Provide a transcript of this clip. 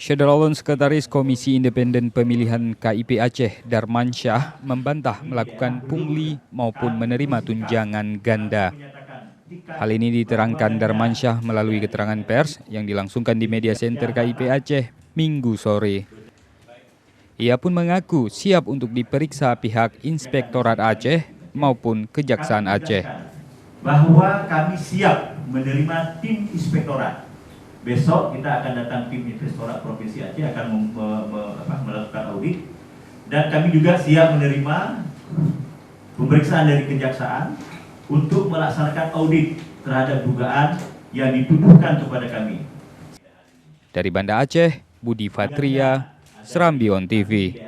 Syederalun Sekretaris Komisi Independen Pemilihan KIP Aceh Darmansyah membantah melakukan pungli maupun menerima tunjangan ganda. Hal ini diterangkan Darmansyah melalui keterangan pers yang dilangsungkan di media center KIP Aceh Minggu sore. Ia pun mengaku siap untuk diperiksa pihak Inspektorat Aceh maupun Kejaksaan Aceh. Bahwa kami siap menerima tim inspektorat. Besok kita akan datang tim Inspektorat Provinsi Aceh akan melakukan audit, dan kami juga siap menerima pemeriksaan dari Kejaksaan untuk melaksanakan audit terhadap dugaan yang dituduhkan kepada kami. Dari Banda Aceh, Budi Fatria, Serambi On TV.